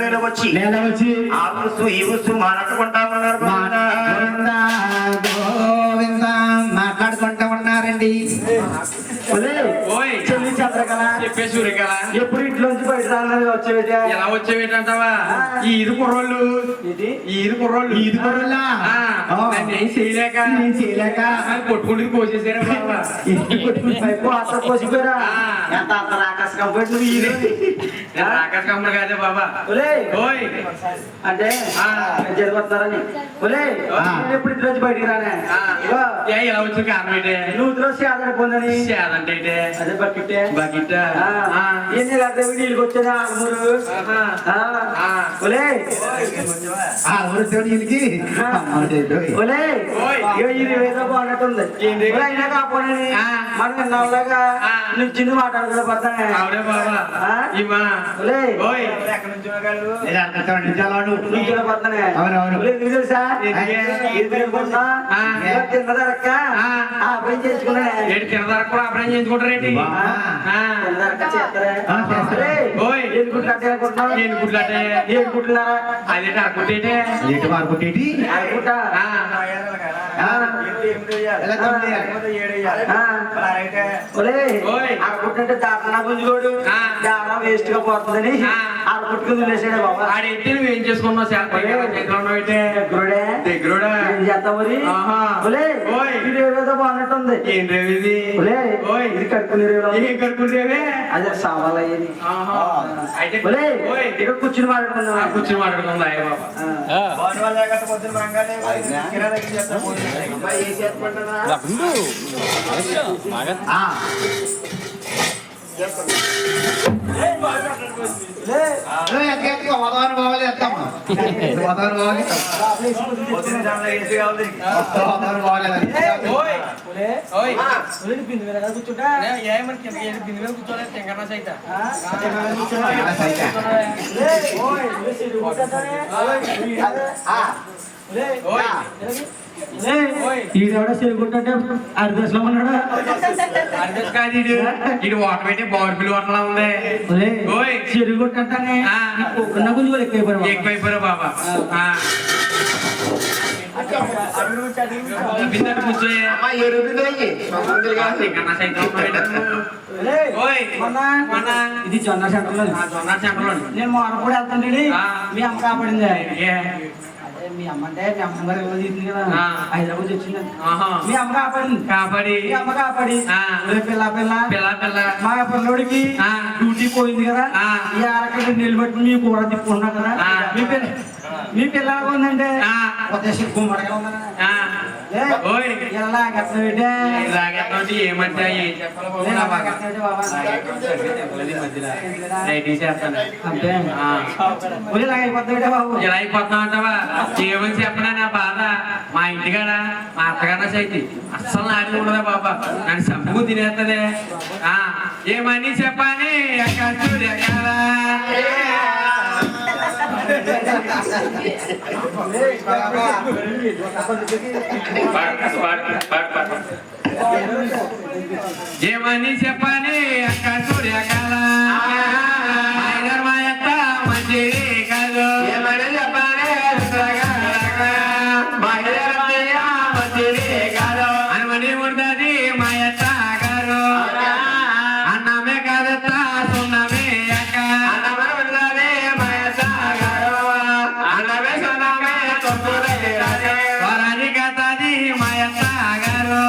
మీద వచ్చి ఆ ఊసు ఈ ఊసు మాట్లాడుకుంటా ఉన్నారు మాట్లాడుకుంటా ఉన్నారండి. చెల్లి చంద్రకళ చెప్పే సూర్యకళ ఎప్పుడు ఇంట్లోంచి బయట రాలేదు వచ్చేవిట ఎలా వచ్చేవేటంటావా? ఈ ఈదు కుర్రోళ్ళు ఈదు కుర్రోళ్ళ ఏం చేయలేక కొట్టుకుంటూ కోసేసారా బాబా? పైపు అసలు కోసిపోయారా ఎంత అంత రాకాశ కంపెనీ రాకాశ కమ్మ కాదే బాబా. ఓయ్ అంటే జరిపోతున్నారని ఎప్పుడు ఇంట్లోంచి బయటికి రానే ఎలా వచ్చిన కారణం ఏంటే? నువ్వు రోజు సేదన పొందని సేదంటే అదే బకెట్ బకెట్ ఎన్ని గంటలు నీళ్ళకి వచ్చేది ఆలమూరు ఇది ఏదో బాగున్నట్టుంది అయినా కాపోనని మనం ఎన్నాళ్ళగా నుంచి మాట్లాడుకోలేకపోతానే అవునే బాబా. తెలుసా తిన్నదరక్క అప్పుడేం చేసుకున్నా తినదరకు కూడా అప్పుడేం చేసుకుంటారేంటి? అదేంటి అరుకుంటే అనుకుంటుంటే దాటనా గుంజుకోడు దాటా వేస్ట్ గా పోతుందని అనుకుంటుకుని వదిలేసాడే బాబా. ఆడైతే నువ్వేం చేసుకున్నావు? దగ్గరుడే దగ్గరుడా ఏం చేస్తావు ఏదో బాగున్నట్టుంది. ఏం రేవు ఇది? ఇది కడుక్కునే రేవు. ఏం కడుకుంటేవే? అదే సామాన్లు అయ్యేది. ఇక్కడ కూర్చుని మాట్లాడుకుందాం. కూర్చుని మాట్లాడుకుందా బాబా? ఈడెవడో చెరుకుంటుంటే అర్ధేశంలో ఉన్నాడు. అర్ధేశం కాదు ఇటు వాటర్ పెట్టి బాడీ పిల్లి వాటర్లా ఉంది. చెరుకుంటుంటానే ఎక్కువైపోయారు బాబా. కూర్చోయే ఇది జొన్న సెంటర్ నేను మొన్నప్పుడు వెళ్తాండి. మీ అమ్మ కాపాడింది. మీ అమ్మ అంటే మీ అమ్మగారు ఎవరు తీసింది కదా హైదరాబాద్ వచ్చింది. మీ అమ్మ కాపాడి పిల్ల మా పిల్లోడికి డ్యూటీ పోయింది కదా. ఈ ఆరక్కడ నిలబెట్టి మీ కూర తిప్పుకున్నాం కదా. మీ పిల్ల ఉందంటే గుమ్మడిగా ఉందా ఏమంటే ఇలా అయిపోతున్నావు అంటావా? ఏమని చెప్పడా నా బాధ? మా ఇంటికాడ మా అత్తగారు సైతి అస్సలు నాటి ఉండదా బాబా. నన్ను సంపుకు తినేస్తుంది. ఏమని చెప్పని ఏమని చెప్పని అక్క సూర్యకాల మాయత్త మంచి కాదు. ఏమని చెప్పని మంచి కాదు అనుమని ఉంటది మాయత్త గారు. అన్నమే కాదత్త సున్నమే అక్క అన్నమే మాయత్త గారు. అన్నమే సున్నమే వరాజి కథది మాయత్త గారు.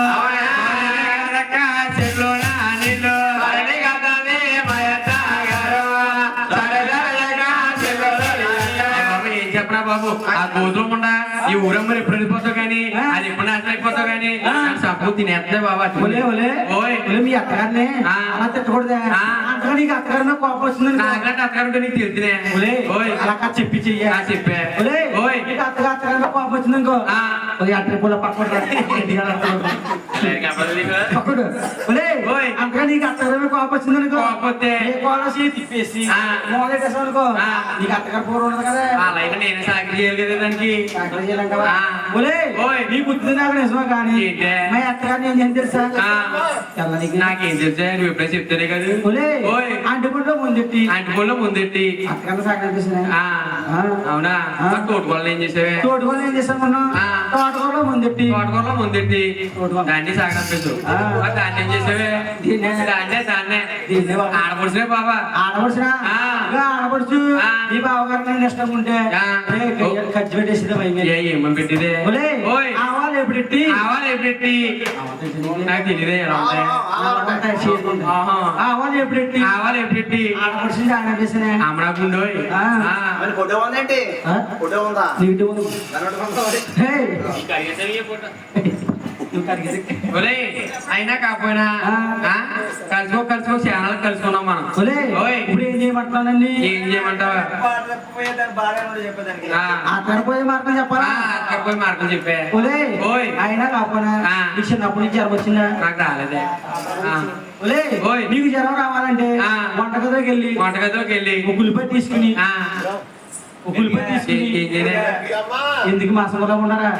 చెప్పరా బాబు? ఆ గోధుమ ఉండ ఈ ఊరమ్మని ఎప్పుడు వెళ్ళిపోతావు కానీ అది ఎప్పుడు నాశనం అయిపోతావు కానీ సబ్బు తినేస్తే బాబా. మీ అత్తగారిని అలా తిట్టకూడదా? అంతగా నీకు అత్తగారి కోపం వస్తుంది. నాకంటే అత్తగారు నీకు తెలిసినే అలా చెప్పి చెయ్యి చెప్పే. అత్తగారి కోపం వచ్చింది ఇంకో అంతగా నీకు నీకు అత్తగారి కోపం వచ్చింది అనుకో, కోపొస్తే ఏ కోలసి తిప్పేసి మొదలెట్టేసావు అనుకో, నీకు అత్తగారి కూర ఉండదు కదా. అలాగే నేను సాకి చేయాలి కదా దానికి. అక్కడ చేయాలంటావా? నీ బుద్ధి నాకు నిజమా కానీ మా అత్తగారిని ఏం చేసి తెలుసా? నాకేం తెలుసా, నువ్వు ఎప్పుడైనా చెప్తానే కదా. అంటుకుంటూ ముందెట్టి అత్తగారిని సాగు అనిపిస్తున్నాయి. అవునా? తోటకూరలు ఏం చేసావే? తోటకూరలు ఏం చేసాం మనం? తోటకూరలో ముందెట్టి దాన్ని సాగనిపించు. దాన్ని ఏం చేసావే? దాన్నే ఆడపడుచునే బాబా. ఆడపడుచు ఈ బావగారు ఇష్టం ఉంటే ఖర్చు పెట్టేసింది. ఏమని పెట్టిదే? ఆవాలు ఎప్పుడెట్టి నాకు తెలియదే ఎలా ఉంటాయి. ఆవాలు ఎప్పుడెట్టి ఆడపడుచు ఆడేసిన అమ్మడాకుండో అయినా కాకపోయినా కలుసుకో చాలా కలుసుకున్నాం మనం. ఇప్పుడు ఏం చేయమంటున్నానండి? ఏం చేయమంటావా? అతనిపోయే మార్గం చెప్పాలా? పోయి మార్గం చెప్పే. అయినా కాకపోయినా చిన్నప్పటి నుంచి జ్వరం వచ్చిందా? నాకు రాలేదే. నీకు జ్వరం రావాలంటే వంటగదిలోకి వెళ్ళి ఉల్లిపాయ తీసుకుని ఎందుకు మా సంగలో ఉన్నారా?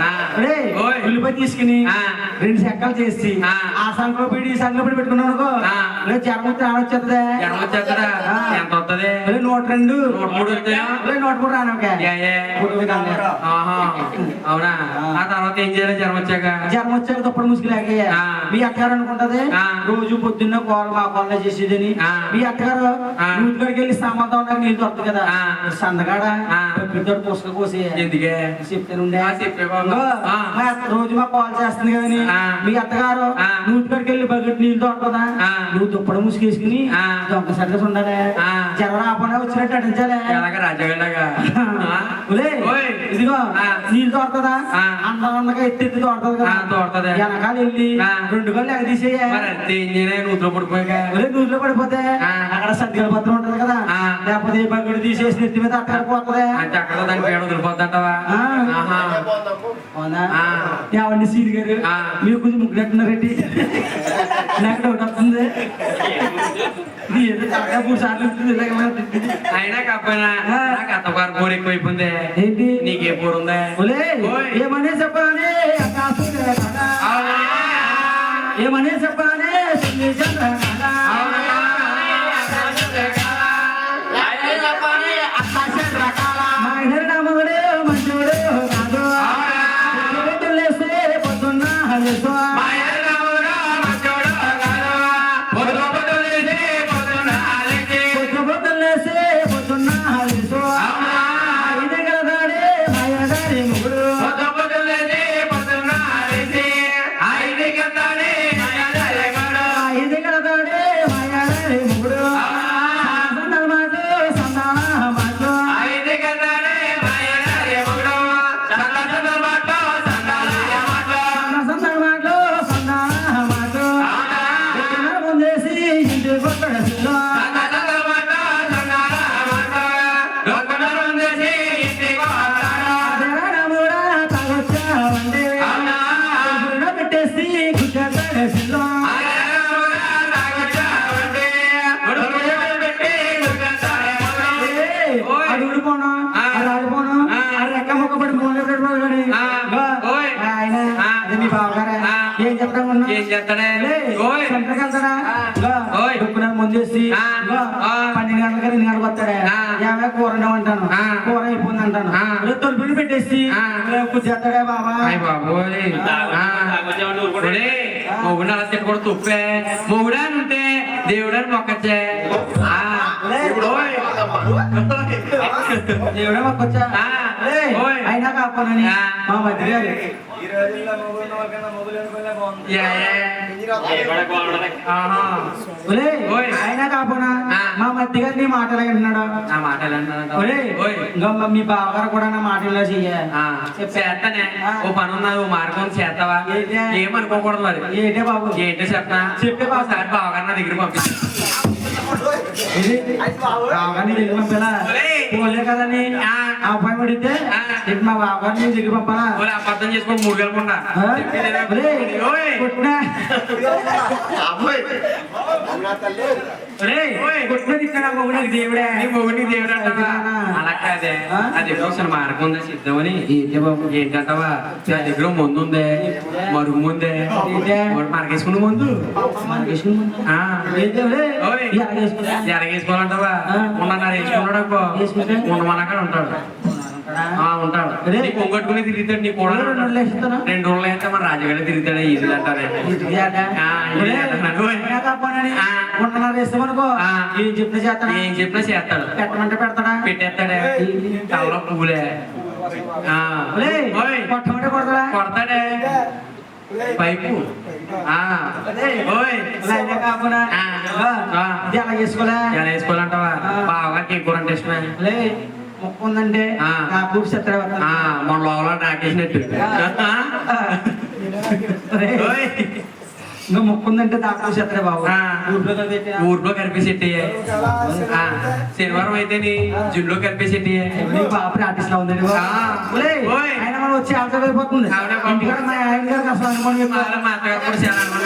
ఉల్లిపాయ తీసుకుని 2 చెక్కలు చేసి ఆ సంఖలో పెట్టి ఈ సంఖలో పెట్టి పెట్టుకున్నావు అనుకో, జ్వరం వచ్చేస్తుందా? ఎంత వస్తుంది? 102 103 రానోకే. అవునా? ఆ తర్వాత ఏం చేయాలి? జ్వరం వచ్చాక తప్పుడు ముసుగులాగే మీ అత్తగారు అనుకుంటది రోజు పొద్దున్న కూర మా కూరలో చేసేదని. మీ అత్తగారు నూతిలోకి వెళ్ళి సామాన్తో ఉండగా నీళ్ళు దొరుకుతుంది కదా, సందగాడ పుస్తక కోసి ఎందుకే చెప్తానుండే. రోజు మా కాల్ చేస్తుంది కదని మీ అత్తగారు నూతిలోకి వెళ్ళి బకెట్ నీళ్ళు దొరకదా, నువ్వు దుప్పడం ముసుగేసుకుని దొంగ సరిగ్గా ఉండాలి. జ్వరం రాకుండా వచ్చినట్టు అటించాలి. ఇదిగో నీళ్ళు దొరకదా, అందగా ఎత్తి దొరకదు కదా, వెనకాల వెళ్ళి 2 గళ్ళు ఎగదీసేయ. నూతిలో పడిపోతే అక్కడ సర్దిగల పత్రం ఉంటది కదా, లేకపోతే బకెట్ తీసేసి నెత్తి మీద అట్టకపోతుంది. అక్కడ దాని పేడ వదిలిపోద్దంటావా? ఎవరిని సీరి గారు మీరు కొంచెం ముగ్గురెట్టున్నారండి, నాకు డౌట్ వస్తుంది. అయినా కాకపోయినా నాకు అత్తగారు బోర్ ఎక్కువైపోయింది. ఏంటి నీకే బోర్ ఉందా? ఏమనే చెప్పాలి ఏమనే చెప్పాలి ఏం చేస్తాడే? ముందేసి 12 గంటలకి 2 గంటలకు వస్తాడే, ఏమే కూర అంటాను, కూర అయిపోయింది అంటాను, తొలిపిల్లి పెట్టేసి కూర్చేస్తాడే బాబా. మొగుడు అలా తిట్టకూడదు, తుప్పే. మొగుడా ఉంటే దేవుడని మొక్కచ్చే. దేవుడే మొక్కొచ్చా అయినా కాకపోనని మా మధ్య గారు అయినా కాకపోనా మా మధ్య గారు నీ మాటలు అంటున్నాడు. ఇంకా మీ బావగారు కూడా నా మాటల్లో చేస్తానే. ఓ పని ఉన్నది, ఓ మార్గం చేస్తావా? ఏమనుకోకూడదు మరి. ఏంటే బాబు? ఏంటో చెప్పనా? చెప్పే బాబు బావగారు నా దగ్గర పంపిస్తా. బావగారిని దగ్గర పంపాలా? పోలే కదని అబ్బాయి పడితే మా బావగారిని దగ్గర పంపాలా? అర్థం చేసుకోండి, 3 గెలకుండా దేవుడే నీ మొగుడిని దేవుడు అంటావా అలా కాదే నా దగ్గర ఒకసారి మార్గం ఉందా సిద్ధమని ఏంటంటావా నా దగ్గర ముందు ఉందే మరుగు ముందే మరగేసుకున్న ముందు ఎలాగేసుకోవాలంటావా ఉన్నన్నారు వేసుకున్నాడు అనుకో ఉండమన్నాక ఉంటాడు ఉంటాడు నీ పొంగట్టుకుని తిరుగుతాడు నీ కూడా 2 రోజులు అయితే మన రాజుగారే తిరుగుతాడు ఈజీ అంటారే ఏం చెప్పినా చేస్తాడు పెట్టమంటే పెడతాడా పెట్టేస్తాడే తలలో పువ్వులే కొట్టమంటే కొడతాడా కొడతాడే పైపు ఎలా చేసుకోలే ఎలా వేసుకోవాలంటావా బాగా కూర అంటే ఇష్టమే మొక్క ఉందంటే నా కూర్చి మన లోపల నాకేసినట్టు ఇంకా మొక్క ఉందంటే దాకా చెత్తరే బాబు ఊర్లో కనిపించేట్టయ్యే శనివారం అయితే జిల్లో కనిపించేట్టయ్యే బాబు ఆర్టిస్ట్ లో ఉందండి ఆయన మనం వచ్చి ఆల్సో అయిపోతుంది మా ఆయన గారికి అసలు అనుకోండి మా అత్తగారు కూడా చాలా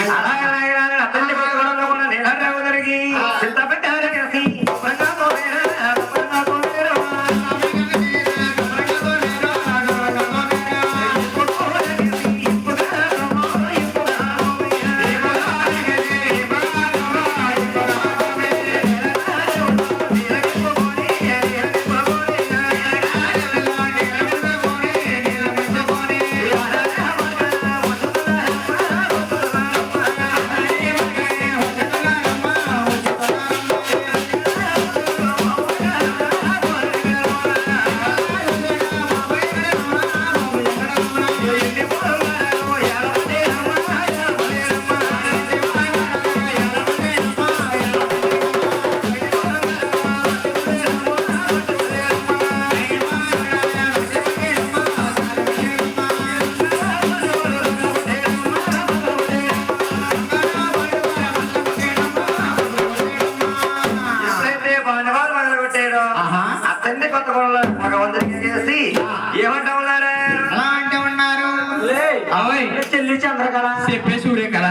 చెల్లి చంద్రకళ చెప్పే సూర్య కళ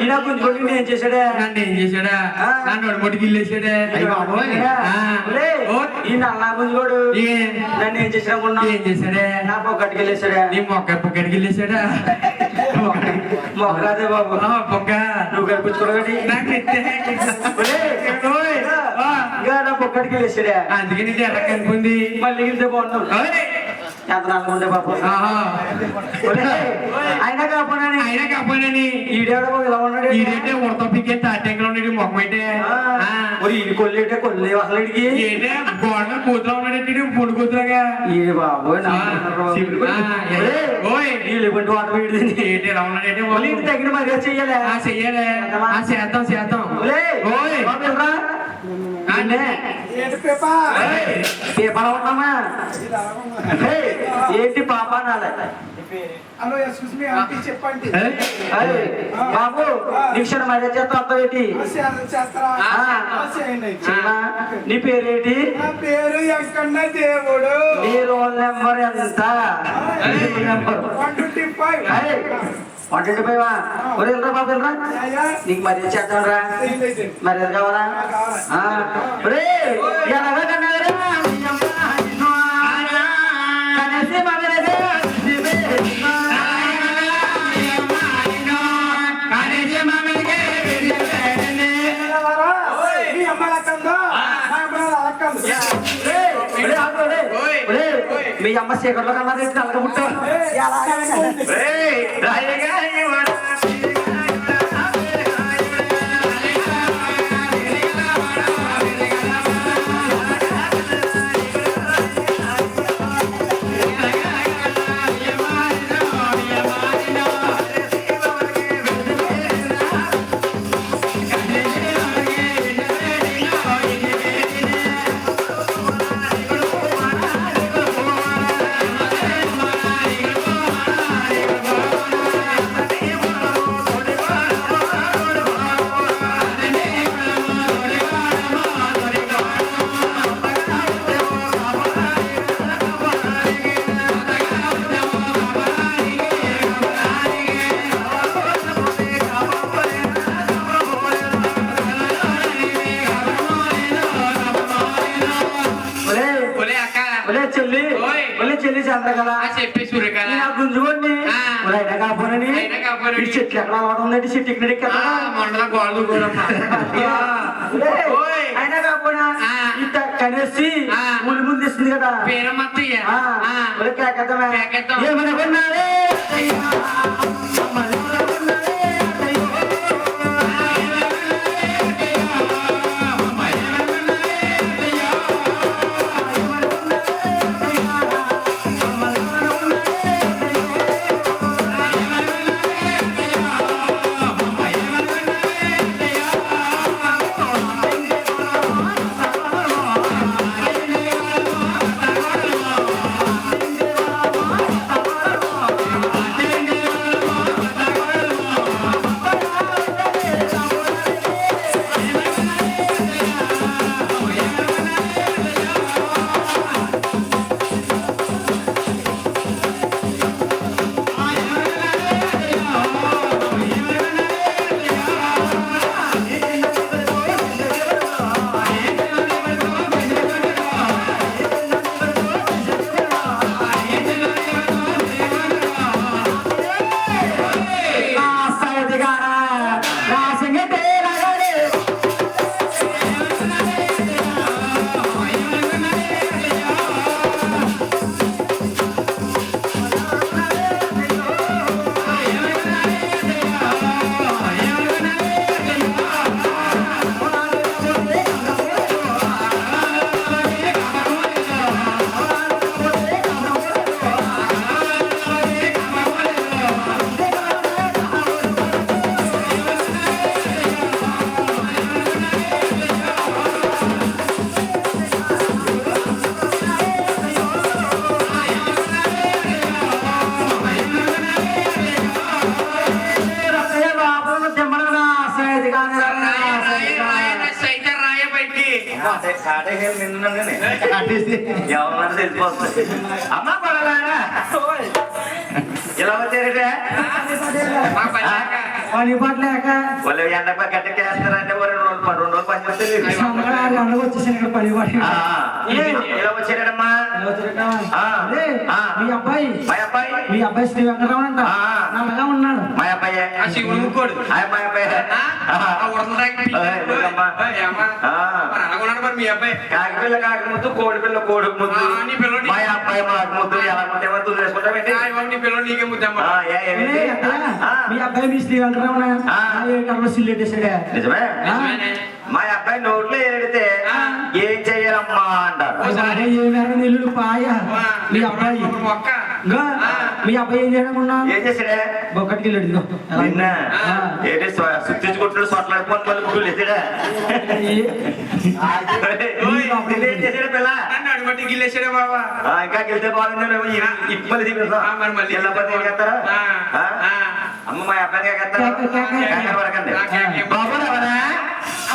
ఈయన గుంజుకొని ఏం చేశాడే నన్ను ఏం చేశాడా నన్ను ఒడిమొట్టికి వెళ్ళేసాడే ఈ నల్లా గుంజుకోడు నన్ను ఏం చేసినా ఏం చేశాడే నా పొక్కడికి వెళ్ళేసాడా నీ పొక్కడికి వెళ్ళేసాడా మొక్క అదే బాబు పొక్క నువ్వు కనిపించుకోవడం నా పొక్కడికి వెళ్ళేసాడా అందుకే నీకు ఎలా కనిపింది మళ్ళీ వెళ్తే బాగుంటుంది ఎంత నల్లుండే బాబు అయినా కాపోయినని ఈడేవడో ఇలా ఉన్నాడు ఈడేంటే ఉడత పిక్కే తాటెంకలో ఉన్నాడు మొక్క అయితే కొల్లేటే కొల్లి అసలు ఏంటే గోడ కూతురు ఉన్నాడు పొడి కూతురుగా ఈ బాబోయ్ వీళ్ళిపోయి వాటర్ వీడి ఏంటి ఎలా ఉన్నాడంటే ఇంటి దగ్గర మర్యాద చెయ్యాలి చెయ్యాలి చేద్దాం పేపర్ ఉన్నామా ఏంటి పాప నాలే చెప్పండి బాబు నిక్షణ మర్యాద చేస్తా వస్తావు ఏంటి నీ పేరేంటి పేరు ఎక్కడన్నా దేవుడు నీ రోల్ నెంబర్ ఎంత 125 వెళ్ళరా బాబు వెళ్ళరా నీకు మర్యాద చేద్దాం రా మర్యాద కావాలా ఎలాగా కన్నారా కనేసి మగలేదే మీ అమ్మ చీకట్లో కన్నా నల్లగా పుట్టావు ఒలే చెల్లి ఓయ్. ఒలే చెల్లి చంద్రకళ చెప్పే సూర్యకాల గుంజుకోండి ఆ. అయినా కాపోనని అయినా కాపోనని. ఈ చెట్లు ఎక్కడ అలవాటు ఉందండి చెట్టు ఇక్కడ మొండల గోడలు కూడా ఓయ్. అయినా కాపోయినా ఆ. ఇంత కనేసి ఆ. ముందు ముందు ఇస్తుంది కదా పేరమ్మత్తయ్య ఒలే కేకేద్దామే. కేకేద్దాం. ఏమనుకున్నారే ఎవరన్నా తెలిసిపోతుంది అమ్మ పడలారా ఇలా వచ్చారంటే పని పట్లేక వాళ్ళు ఎండ గడ్డకేస్తారంటే 2 రోజులు పని చేస్తే సంబరాలు వచ్చేసాను ఇక్కడ పని పడి ఇలా వచ్చారమ్మా మీ అబ్బాయి మీ అబ్బాయి శ్రీ వెంకటరామన్ అంట నల్లగా ఉన్నాడు మా అబ్బాయి శివుడు ముక్కోడు మా అబ్బాయి అలాగున్నాడు మరి మీ అబ్బాయి కాకిపిల్ల కాకి ముద్దు కోడి పిల్ల కోడి ముద్దు నీ పిల్లలు మా అబ్బాయి మాకు ముద్దు ఎలా ముద్దు ముద్దు చేసుకుంటామేంటి నీ పిల్లలు నీకే ముద్దమ్మ మీ అబ్బాయి మీ శ్రీ వెంకటరామన్ సిల్లెట్టేసాడే నిజమే మా అబ్బాయి నోట్లో ఏడితే ఏం చెయ్యాలమ్మా అంటారు నిల్లు పాయ మీ అబ్బాయి మొక్క మీ అబ్బాయి ఏం చేయకుండా ఏం చేసాడే బొక్కటికి వెళ్ళాడు నిన్న ఏంటి సుత్తించుకుంటున్నాడు సొట్లడిపోతే మళ్ళీ గుడ్లు వేసాడా ఏం చేసాడు పిల్ల నన్ను అడుగుబట్టి గిల్లేసాడే బాబా ఇంకా గెలితే బాగుంది ఇప్పటి చేస్తారా అమ్మ మా అబ్బాయి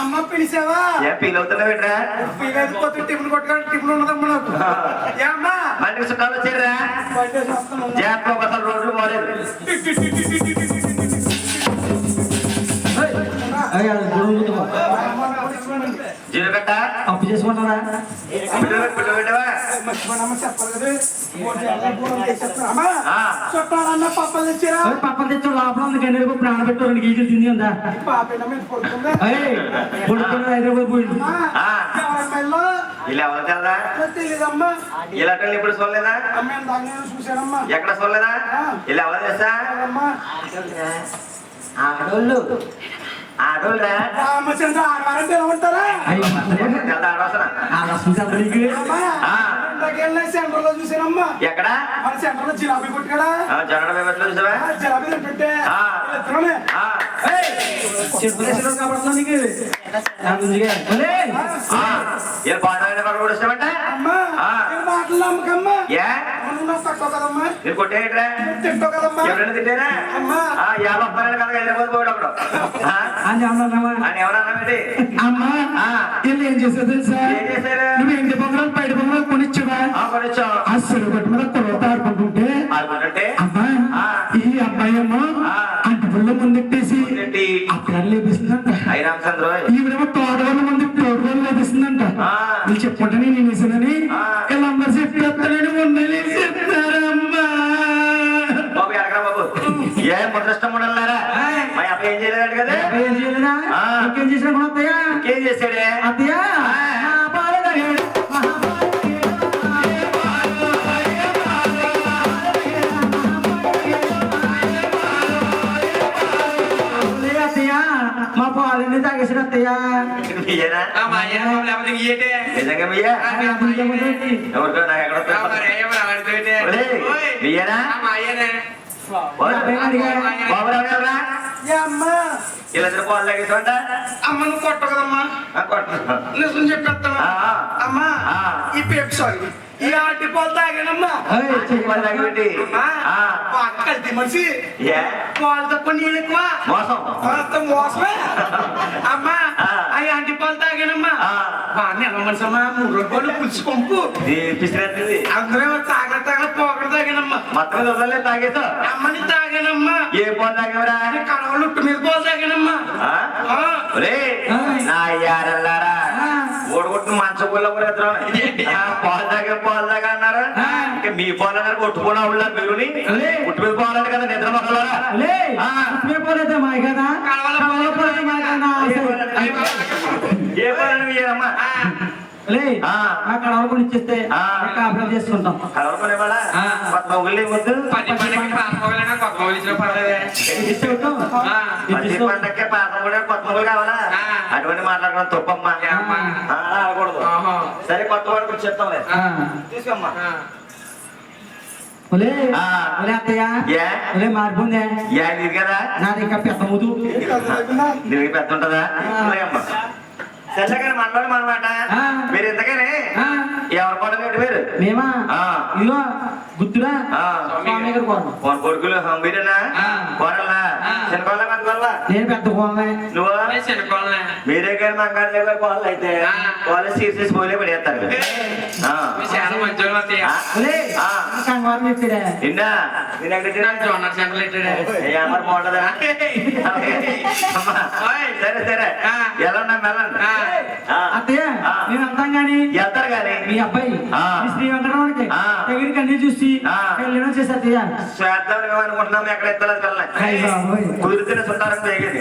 అమ్మ పిలిచావా ఏం ఫీల్ అవుతున్నావు ఏంట్రా పిల్లకపోతే టిఫిన్ కొట్టుకొని టిఫిన్ ఉన్నదమ్మ నాకు ఏమ్మా మళ్ళీ చుట్టాలు వచ్చారా జాగ్రత్త అసలు రోడ్లు పోలేదు జీరగట్ట అప్పు చేసుకుంటారా చుట్టాలన్న పప్పలు తెచ్చారా పప్ప తెచ్చు లోపల ఉంది కానీ నానబెట్టు 2 కేజీలు తింది ఉందా పడుకున్న హైదరాబాద్ పోయింది ఇలా ఎవరు తెలదా తెలీదమ్మా ఇలా ఇప్పుడు చూడలేదా చూసానమ్మా ఎక్కడ చూడలేదా ఇలా ఎవరు తెలుసా ఆడోళ్ళు ఆడోళ్ళరా రామచంద్ర ఆడవారంటే ఎలా ఉంటారా సెంటర్ లో చూసానమ్మా ఎక్కడ మన సెంటర్ లో జిలాబీ కొట్టుకడా జరగడం చూసావా జిలాబీ పెట్టే మాటలు నమ్మకమ్మా తక్కువ కదమ్మా మీరు కొట్టేయట్రా తింటావు కదమ్మా ఎవరైనా తింటారా యాభై కదా హైదరాబాద్ పోయాడు అప్పుడు అని ఎవరన్నామండి అమ్మా వీళ్ళు ఏం చేశారు తెలుసా ఏం చేశారు నువ్వు ఇంటి పొంగలు బయట పొంగలు కొనిచ్చావా కొనిచ్చావు అసలు కొట్టి మీద కొలత ఆడుకుంటుంటే అమ్మా ఈ అబ్బాయి ఏమో అంటి పుల్ల ముందెట్టేసి అక్కడ లేపిస్తుందంట ఈవిడేమో తోటవల్ల ముందు తోటవల్ల లేపిస్తుందంట వీళ్ళు చెప్పుకుంటే నేను వేసానని వీళ్ళందరూ చెప్పారు ఇంకేం చేశాడే అత్తయ్య మా పాలని తాగేసిన అత్తయ్య మీయేనా మా అయ్య లేకపోతే ఇంకేంటి? నిజంగా మీయా అత్తయ్య ఎవరికో నాకు ఎక్కడ మరి ఏమో అలాంటిదేంటి? ఒరేయ్, ఓయ్, మీయేనా మా అయ్యనే. బాబు రావడా అమ్మా వీళ్ళందరూ పాలు తాగేసామంట అమ్మ నువ్వు కొట్ట కదమ్మా నిజం చెప్పేస్తాను అమ్మా ఈ పేపు సారీ ఈ ఆంటీ పాలు తాగానమ్మా పాలు తాగబెట్టి అమ్మా కల్తీ మనిషి పాలు తక్కువ నీళ్ళు ఎక్కువ మోసం అంత మోసమే అమ్మా ఆ ఆంటీ పాలు తాగానమ్మా బాగా ఎలా మనిషి అమ్మా 3 రూపాయలు పులుసు పంపు పిసిరేస్తుంది అందరూ తాగ పోకడ తాగానమ్మా మొత్తం వదలలే తాగేసా అమ్మని తాగానమ్మా ఏ పాలు తాగేవరా కడవలు ఉట్టు మీద పాలు తాగానమ్మా నా యారల్లారా ఓడగొట్టు మంచపూల పాలు తాగా అన్నారు ఇంకా మీ పాలు అన్నారు కొట్టుకున్న వాళ్ళు మీరుని పుట్టు మీద పోవాలంటే కదా నిద్ర మొక్కలారా పోలేదే మాయ కదా ఏ పాలని మీయమ్మా కడవలు కొని ఇచ్చేస్తే కాపురం చేసుకుంటాం కలవకునేవాడా కొత్త మొగుళ్ళే వద్దు 10 పండుగకి పాత మొగలైనా కొత్త మొగలు ఇచ్చినా పర్లేదే. ప్రతి పండక్కే పాత మొగుడే కొత్త మొగులు కావాలా అటువంటి మాట్లాడడం తప్పమ్మా అనకూడదు సరే కొత్త వాడికి చెప్తాంలే తీసుకోమ్మా అత్తయ్య మారిపోయిందే ఇది కదా నాది ఇంకా పెద్ద ముదు దీనికి పెద్ద ఉంటదా అమ్మా సరేగాని మనలో మనమాట మీరు ఎంతగానే ఎవరు పడలేదు మీరు మేమా ఇదిగో గుర్తురా స్వామి గారు ఫోన్ కొడుకులు మీరేనా కోరల్లా చిన్నకోళ్ళ పెద్దకోళ్ళ నేను పెద్ద కోళ్ళే నువ్వు చిన్నకోళ్ళనే. మీరే కానీ మంగారు లేక కోళ్ళు అయితే కోళ్ళు సీసేసి పోలే పడేస్తారు చాలా మంచోళ్ళు అత్తయ్య. కంగారు చెప్పాడే నిన్నా నాకు జొన్న సెంటర్లు పెట్టాడే. మరి బాగుంటదా సరే సరే ఎలా ఉన్నా మెల్లండి అత్తయ్య మేము వెళ్తాం గాని వెళ్తారు కానీ మీ అబ్బాయి మీ శ్రీ వెంకటరావుకి దగ్గరికి అన్ని చూసి వెళ్ళడం చేసి అత్తయ్య శ్వేద్దాం అనుకుంటున్నాం ఎక్కడ ఎత్తలేదు వెళ్ళాలి కుదిరితేనే సుంటారం తేగేది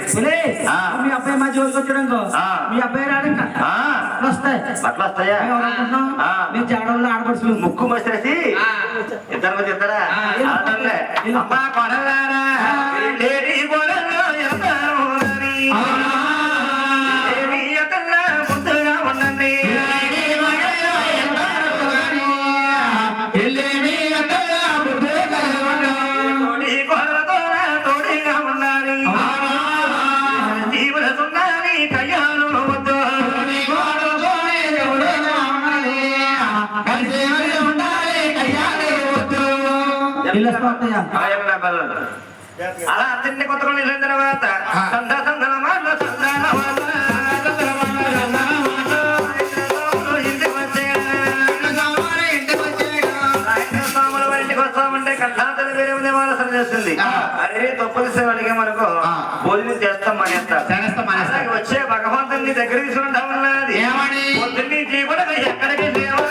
మీ అబ్బాయి మా జోలికి వచ్చాడు మీ అబ్బాయి రాడు ఇంకా వస్తాయి బట్టలు వస్తాయా అనుకుంటున్నాం మేము జగడంలో ఆడపడుచులు ముక్కు మసిరేసి ఇద్దరు మంది ఇద్దరా అమ్మా కొడలారా లేడీ కొడల్లో ఎత్తారని ముద్దుగా ఉండండి తోడి కొడలతో తోడిగా ఉండాలి జీవన సుందాలి కయ్యాలు వద్దు అలా అతన్ని కొత్త వెళ్ళిన తర్వాత ఇంటికి వస్తామంటే కట్టాతలు వేరే ఉంది ఆలోచన చేస్తుంది అరే తొప్పది అడిగే మనకు భోజనం చేస్తాం మానేస్తాం వచ్చే భగవంతుని దగ్గర తీసుకుంటాం ఉన్నది పొద్దున్నీ కూడా ఎక్కడికి లేవా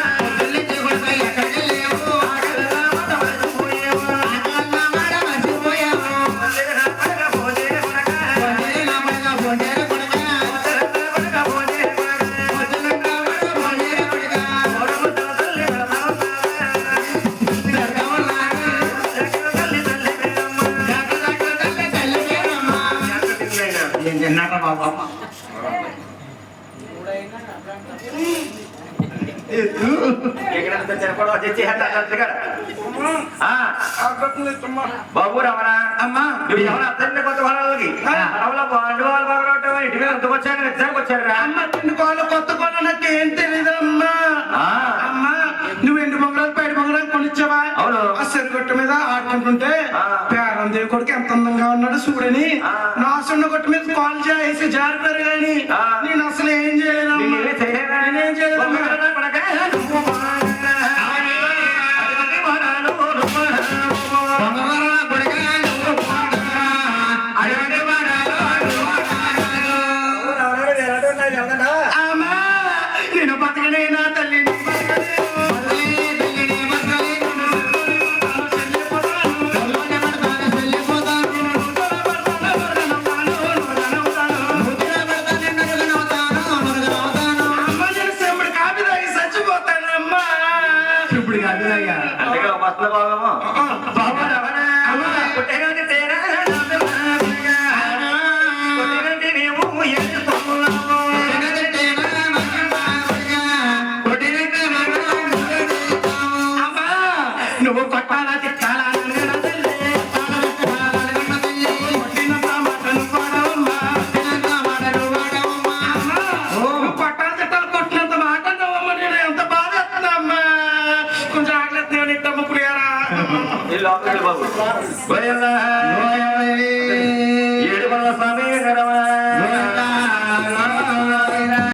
బాబు రమణ అమ్మా నువ్వు ఎవరు అతన్ని కొత్త వాళ్ళకి బాండు వాళ్ళు బాగా ఇంటి మీద అంతకు వచ్చాను ఎగ్జామ్కి వచ్చారు అమ్మ తిండి కోళ్ళు కొత్త కోళ్ళు నాకు ఏం తెలియదు అమ్మా అమ్మా నువ్వు ఎండు బొంగరాలు పైడి బొంగరాలు కొనిచ్చావా అవును ఆ చెరుగొట్టు మీద ఆడుకుంటుంటే పేరం దేవి కొడుకు ఎంత అందంగా ఉన్నాడు చూడని నా సున్న కొట్టు మీద కాల్ చేసి జారిపోయారు కానీ నేను అసలు ఏం చేయలేదమ్మా నేనేం చేయలేదమ్మా నేను బతకనే నా తల్లి ఈ లోపలికి బాబు ఏడు పనుల స్వామి